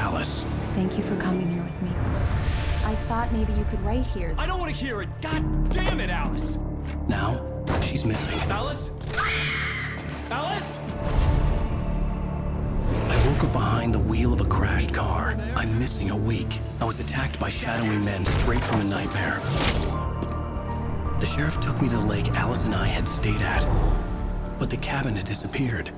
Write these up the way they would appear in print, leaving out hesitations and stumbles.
Alice. Thank you for coming here with me. I thought maybe you could write here. I don't want to hear it! God damn it, Alice! Now, she's missing. Alice? Alice? I woke up behind the wheel of a crashed car. I'm missing a week. I was attacked by shadowy men straight from a nightmare. The sheriff took me to the lake Alice and I had stayed at, but the cabin had disappeared.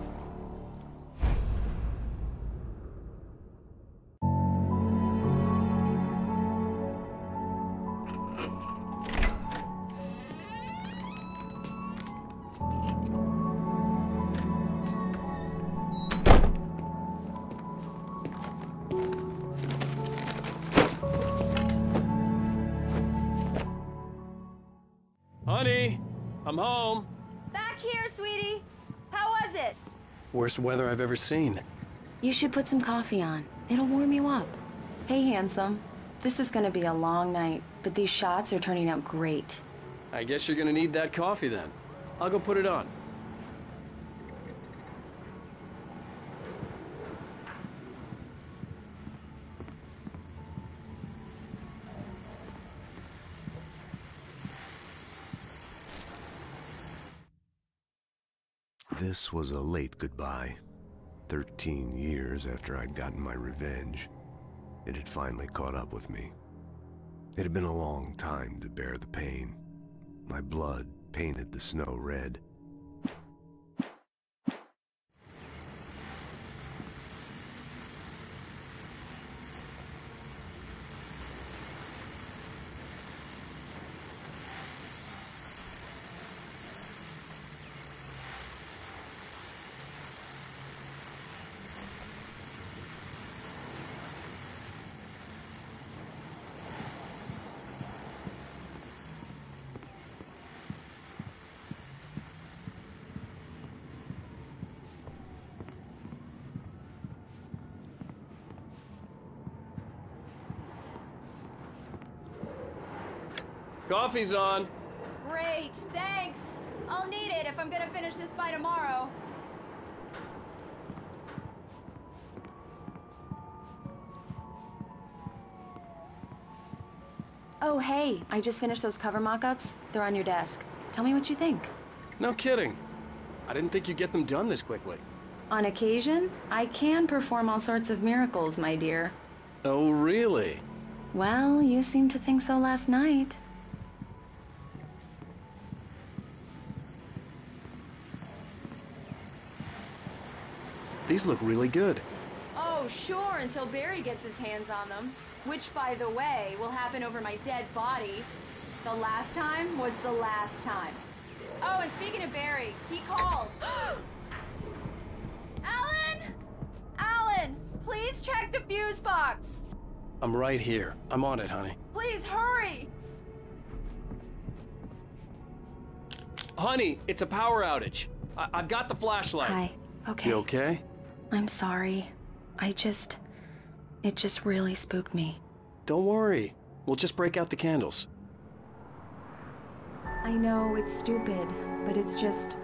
Honey, I'm home. Back here, sweetie. How was it? Worst weather I've ever seen. You should put some coffee on. It'll warm you up. Hey, handsome. This is gonna be a long night, but these shots are turning out great. I guess you're gonna need that coffee then. I'll go put it on. This was a late goodbye. 13 years after I'd gotten my revenge, it had finally caught up with me. It had been a long time to bear the pain. My blood painted the snow red. Coffee's on. Great, thanks. I'll need it if I'm gonna finish this by tomorrow. Oh, hey, I just finished those cover mock-ups. They're on your desk. Tell me what you think. No kidding. I didn't think you'd get them done this quickly. On occasion, I can perform all sorts of miracles, my dear. Oh, really? Well, you seemed to think so last night. These look really good. Oh, sure, until Barry gets his hands on them. Which, by the way, will happen over my dead body. The last time was the last time. Oh, and speaking of Barry, he called. Alan! Alan, please check the fuse box. I'm right here. I'm on it, honey. Please hurry. Honey, it's a power outage. I've got the flashlight. Hi. Okay. You okay? I'm sorry. It just really spooked me. Don't worry. We'll just break out the candles. I know it's stupid, but it's just...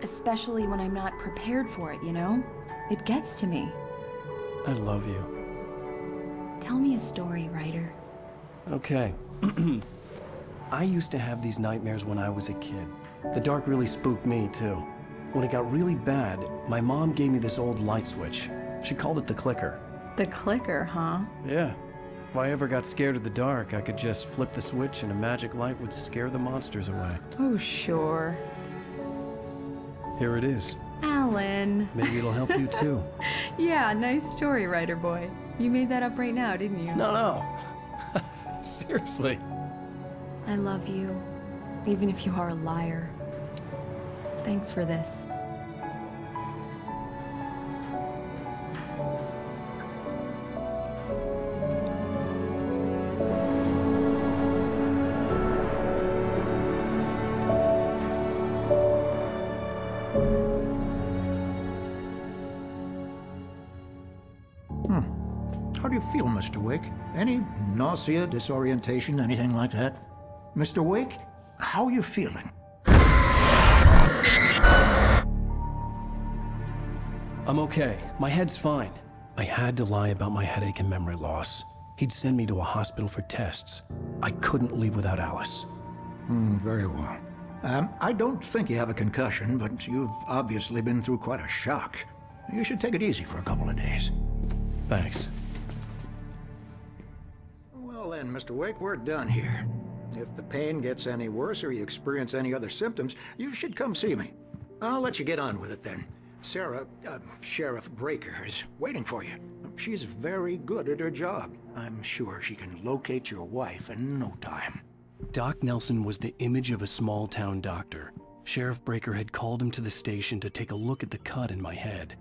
especially when I'm not prepared for it, you know? It gets to me. I love you. Tell me a story, writer. Okay. I used to have these nightmares when I was a kid. The dark really spooked me, too. When it got really bad, my mom gave me this old light switch. She called it the clicker. The clicker, huh? Yeah. If I ever got scared of the dark, I could just flip the switch and a magic light would scare the monsters away. Oh, sure. Here it is. Alan. Maybe it'll help you, too. Yeah, nice story, writer boy. You made that up right now, didn't you? No. Seriously. I love you, even if you are a liar. Thanks for this. How do you feel, Mr. Wake? Any nausea, disorientation, anything like that? Mr. Wake, how are you feeling? I'm okay. My head's fine. I had to lie about my headache and memory loss. He'd send me to a hospital for tests. I couldn't leave without Alice. Very well. I don't think you have a concussion, but you've obviously been through quite a shock. You should take it easy for a couple of days. Thanks. Well then, Mr. Wake, we're done here. If the pain gets any worse or you experience any other symptoms, you should come see me. I'll let you get on with it then. Sarah, Sheriff Breaker, is waiting for you. She's very good at her job. I'm sure she can locate your wife in no time. Doc Nelson was the image of a small-town doctor. Sheriff Breaker had called him to the station to take a look at the cut in my head.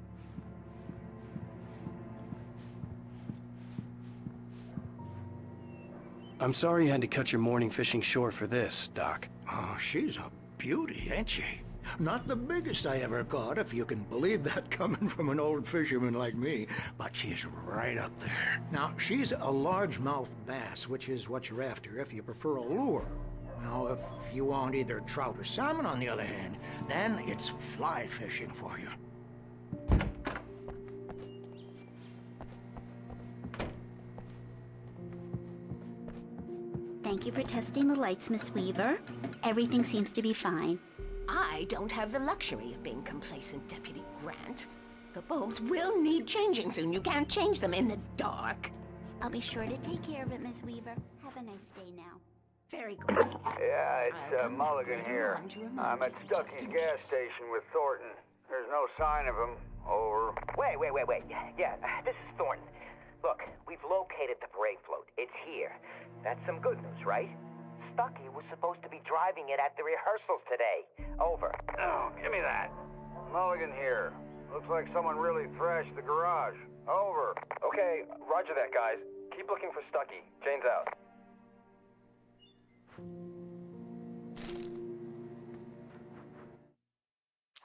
I'm sorry you had to cut your morning fishing short for this, Doc. Oh, she's a beauty, ain't she? Not the biggest I ever caught, if you can believe that coming from an old fisherman like me, but she's right up there. Now, she's a largemouth bass, which is what you're after if you prefer a lure. Now, if you want either trout or salmon, on the other hand, then it's fly fishing for you. Thank you for testing the lights, Miss Weaver. Everything seems to be fine. I don't have the luxury of being complacent, Deputy Grant. The bulbs will need changing soon. You can't change them in the dark. I'll be sure to take care of it, Miss Weaver. Have a nice day now. Very good. Yeah, it's Mulligan here. I'm at Stucky's gas station with Thornton. There's no sign of him. Over. Wait. Yeah, this is Thornton. Look, we've located the parade float. It's here. That's some good news, right? Stucky was supposed to be driving it at the rehearsals today. Over. Oh, give me that. Mulligan here. Looks like someone really thrashed the garage. Over. Okay, roger that, guys. Keep looking for Stucky. Jane's out.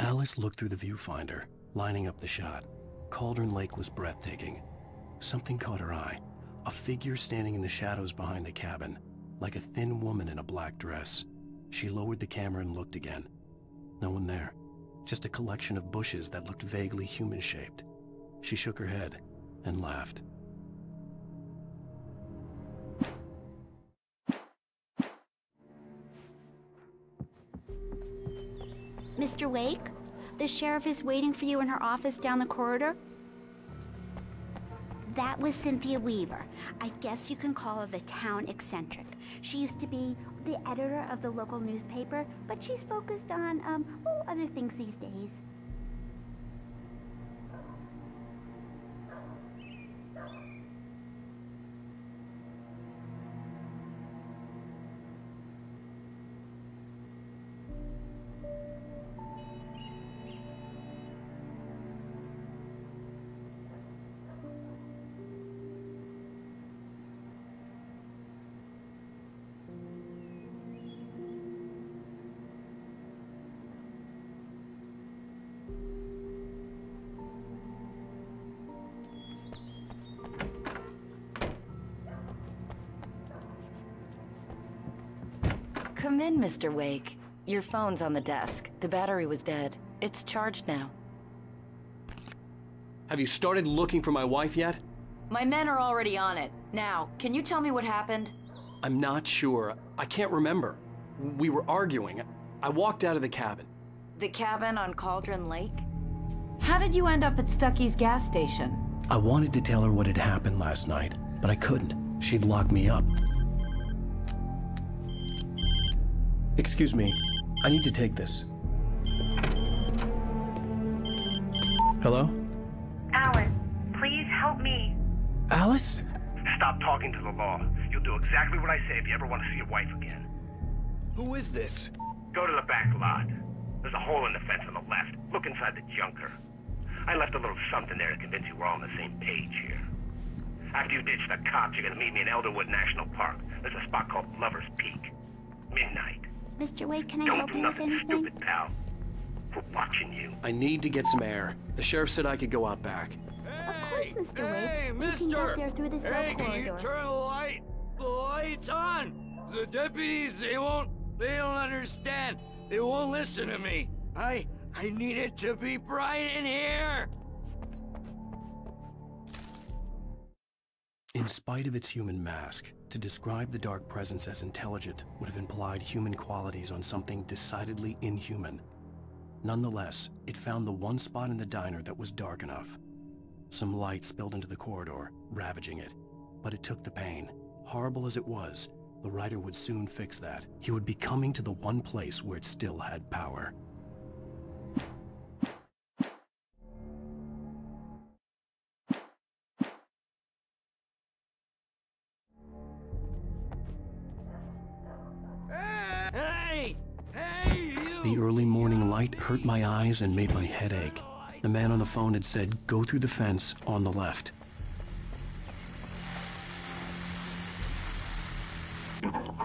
Alice looked through the viewfinder, lining up the shot. Cauldron Lake was breathtaking. Something caught her eye. A figure standing in the shadows behind the cabin, like a thin woman in a black dress. She lowered the camera and looked again. No one there. Just a collection of bushes that looked vaguely human-shaped. She shook her head and laughed. Mr. Wake, the sheriff is waiting for you in her office down the corridor. That was Cynthia Weaver. I guess you can call her the town eccentric. She used to be the editor of the local newspaper, but she's focused on, other things these days. Come in, Mr. Wake. Your phone's on the desk. The battery was dead. It's charged now. Have you started looking for my wife yet? My men are already on it. Now, can you tell me what happened? I'm not sure. I can't remember. We were arguing. I walked out of the cabin. The cabin on Cauldron Lake? How did you end up at Stucky's gas station? I wanted to tell her what had happened last night, but I couldn't. She'd lock me up. Excuse me, I need to take this. Hello? Alice, please help me. Alice? Stop talking to the law. You'll do exactly what I say if you ever want to see your wife again. Who is this? Go to the back lot. There's a hole in the fence on the left. Look inside the junker. I left a little something there to convince you we're all on the same page here. After you ditch the cops, you're gonna meet me in Elderwood National Park. There's a spot called Lover's Peak. Midnight. Mr. Wake, can I Don't help do you with nothing anything? stupid, pal. We're watching you. I need to get some air. The sheriff said I could go out back. Of course, Mr. Wake. Hey, We can go there through the cell Hey, can corridor. you turn the lights on? The deputies, they don't understand. They won't listen to me. I need it to be bright in here. In spite of its human mask, to describe the dark presence as intelligent would have implied human qualities on something decidedly inhuman. Nonetheless, it found the one spot in the diner that was dark enough. Some light spilled into the corridor, ravaging it. But it took the pain. Horrible as it was, the writer would soon fix that. He would be coming to the one place where it still had power. The early morning light hurt my eyes and made my head ache. The man on the phone had said, "Go through the fence on the left."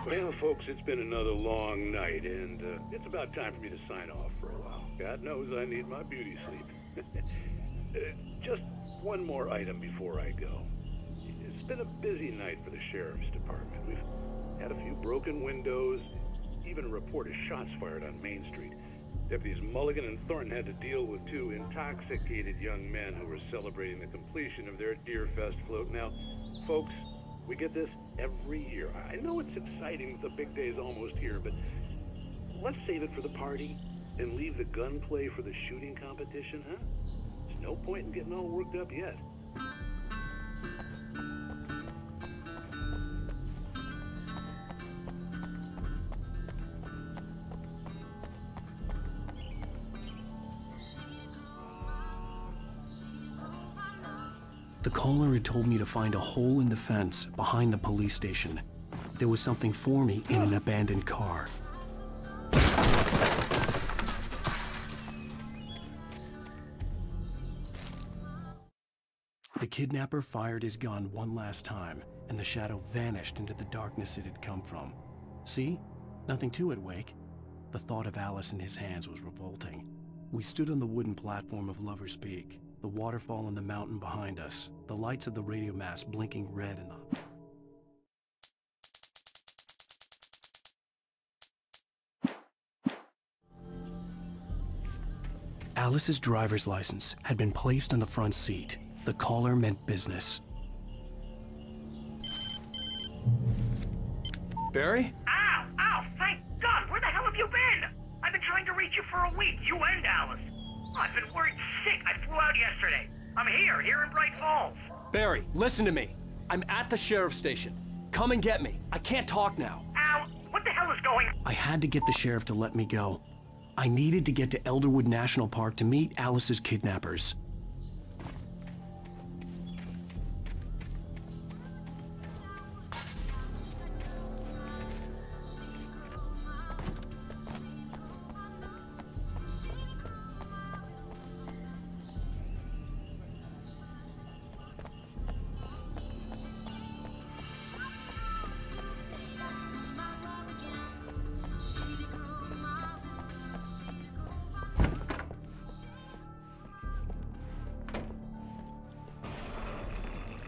Well, folks, it's been another long night, and it's about time for me to sign off for a while. God knows I need my beauty sleep. Just one more item before I go. It's been a busy night for the Sheriff's Department. We've had a few broken windows, even a report of shots fired on Main Street. Deputies Mulligan and Thornton had to deal with two intoxicated young men who were celebrating the completion of their Deerfest float. Now, folks, we get this every year. I know it's exciting that the big day's almost here, but let's save it for the party and leave the gunplay for the shooting competition, huh? There's no point in getting all worked up yet. The caller had told me to find a hole in the fence behind the police station. There was something for me in an abandoned car. The kidnapper fired his gun one last time, and the shadow vanished into the darkness it had come from. See? Nothing to it, Wake. The thought of Alice in his hands was revolting. We stood on the wooden platform of Lover's Peak, the waterfall on the mountain behind us, the lights of the radio mast blinking red in the... Alice's driver's license had been placed on the front seat. The caller meant business. Barry? Ow! Ow! Thank God! Where the hell have you been? I've been trying to reach you for a week, you and Alice. I've been worried sick. I flew out yesterday. I'm here in Bright Falls. Barry, listen to me. I'm at the sheriff's station. Come and get me. I can't talk now. Ow! What the hell is going on? I had to get the sheriff to let me go. I needed to get to Elderwood National Park to meet Alice's kidnappers.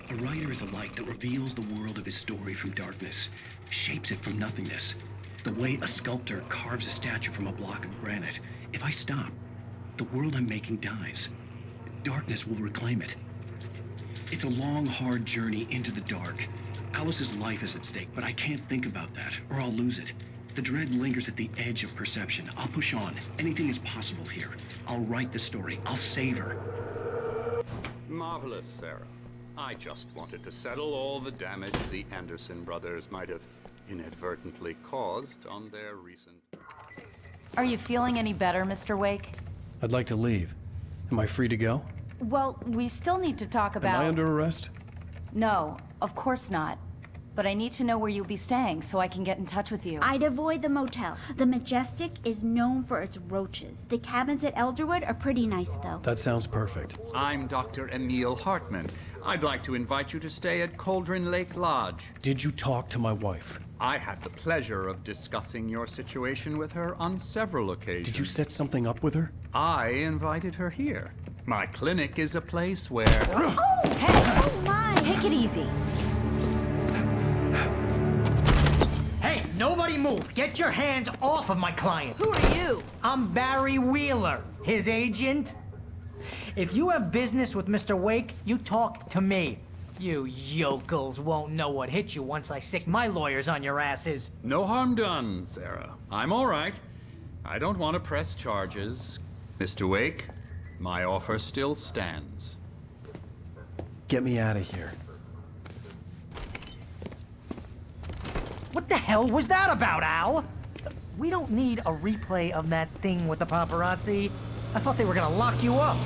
A writer is a light that reveals the world of his story from darkness, shapes it from nothingness. The way a sculptor carves a statue from a block of granite. If I stop, the world I'm making dies. Darkness will reclaim it. It's a long, hard journey into the dark. Alice's life is at stake, but I can't think about that, or I'll lose it. The dread lingers at the edge of perception. I'll push on. Anything is possible here. I'll write the story. I'll save her. Marvelous, Sarah. I just wanted to settle all the damage the Anderson brothers might have inadvertently caused on their recent... Are you feeling any better, Mr. Wake? I'd like to leave. Am I free to go? Well, we still need to talk about... Am I under arrest? No, of course not. But I need to know where you'll be staying so I can get in touch with you. I'd avoid the motel. The Majestic is known for its roaches. The cabins at Elderwood are pretty nice, though. That sounds perfect. I'm Dr. Emil Hartman. I'd like to invite you to stay at Cauldron Lake Lodge. Did you talk to my wife? I had the pleasure of discussing your situation with her on several occasions. Did you set something up with her? I invited her here. My clinic is a place where... Oh! Hey! Oh, my! Take it easy. Hey, nobody move! Get your hands off of my client! Who are you? I'm Barry Wheeler, his agent. If you have business with Mr. Wake, you talk to me. You yokels won't know what hit you once I sick my lawyers on your asses. No harm done, Sarah. I'm all right. I don't want to press charges. Mr. Wake, my offer still stands. Get me out of here. What the hell was that about, Al? We don't need a replay of that thing with the paparazzi. I thought they were gonna lock you up.